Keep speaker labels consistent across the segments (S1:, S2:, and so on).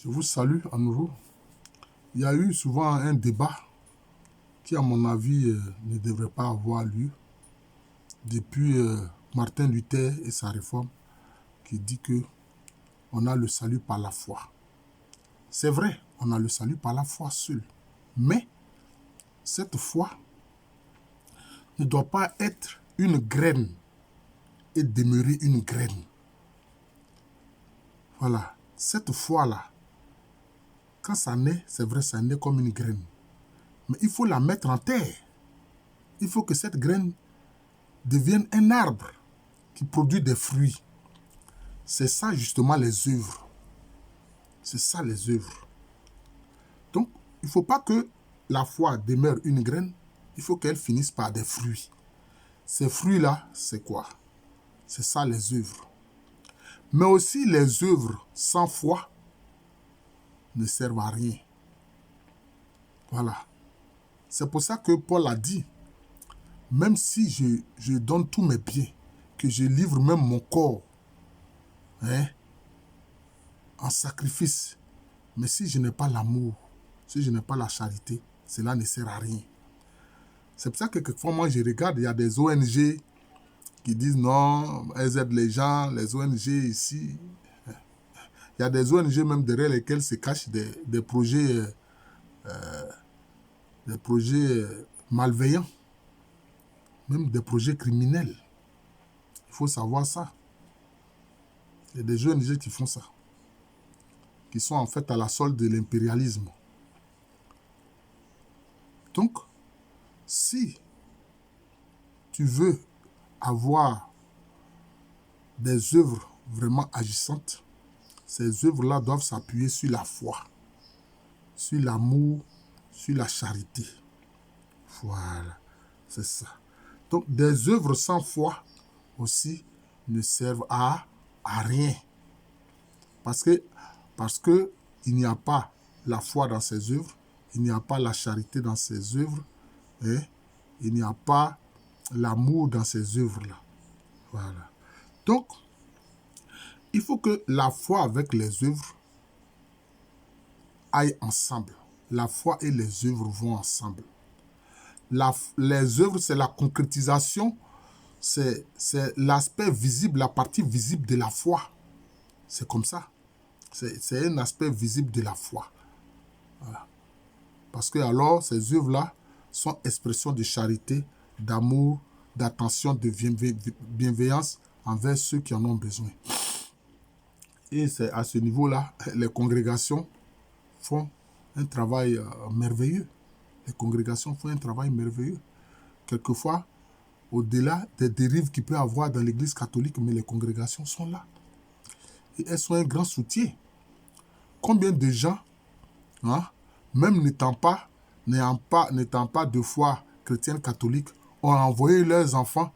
S1: Je vous salue à nouveau. Il y a eu souvent un débat qui, à mon avis, ne devrait pas avoir lieu depuis Martin Luther et sa réforme qui dit que on a le salut par la foi. C'est vrai, on a le salut par la foi seule. Mais cette foi ne doit pas être une graine et demeurer une graine. Voilà, cette foi-là, quand ça naît, c'est vrai, ça naît comme une graine. Mais il faut la mettre en terre. Il faut que cette graine devienne un arbre qui produit des fruits. C'est ça justement les œuvres. C'est ça les œuvres. Donc, il ne faut pas que la foi demeure une graine, il faut qu'elle finisse par des fruits. Ces fruits-là, c'est quoi? C'est ça les œuvres. Mais aussi les œuvres sans foi ne servent à rien. Voilà. C'est pour ça que Paul a dit, même si je donne tous mes biens, que je livre même mon corps, en sacrifice, mais si je n'ai pas l'amour, si je n'ai pas la charité, cela ne sert à rien. C'est pour ça que quelquefois, moi, je regarde, il y a des ONG qui disent non, elles aident les gens, les ONG ici. Il y a des ONG même derrière lesquelles se cachent des projets malveillants, même des projets criminels. Il faut savoir ça. Il y a des ONG qui font ça, qui sont en fait à la solde de l'impérialisme. Donc, si tu veux avoir des œuvres vraiment agissantes, ces œuvres-là doivent s'appuyer sur la foi, sur l'amour, sur la charité. Voilà, c'est ça. Donc, des œuvres sans foi aussi ne servent à rien. Parce que il n'y a pas la foi dans ces œuvres, il n'y a pas la charité dans ces œuvres, et il n'y a pas l'amour dans ces œuvres-là. Voilà. Donc, il faut que la foi avec les œuvres aillent ensemble. La foi et les œuvres vont ensemble. Les œuvres, c'est la concrétisation, c'est l'aspect visible, la partie visible de la foi. C'est comme ça. C'est un aspect visible de la foi. Voilà. Parce que alors, ces œuvres-là sont expression de charité, d'amour, d'attention, de bienveillance envers ceux qui en ont besoin. Et c'est à ce niveau-là, les congrégations font un travail merveilleux. Les congrégations font un travail merveilleux. Quelquefois, au-delà des dérives qu'il peut y avoir dans l'Église catholique, mais les congrégations sont là. Et elles sont un grand soutien. Combien de gens, même n'étant pas de foi chrétienne catholique, ont envoyé leurs enfants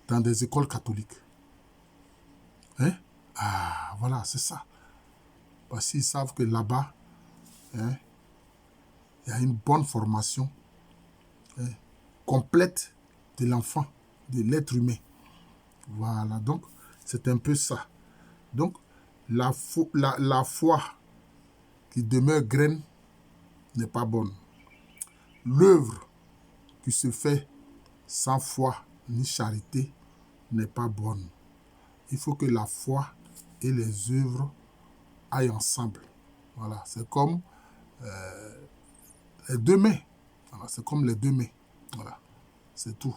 S1: dans des écoles catholiques. Voilà, c'est ça. Parce qu'ils savent que là-bas, il y a une bonne formation complète de l'enfant, de l'être humain. Voilà, donc c'est un peu ça. Donc, la foi qui demeure graine n'est pas bonne. L'œuvre qui se fait sans foi ni charité n'est pas bonne. Il faut que la foi et les œuvres aillent ensemble. Voilà, c'est comme les deux mains. Voilà, c'est comme les deux mains. Voilà, c'est tout.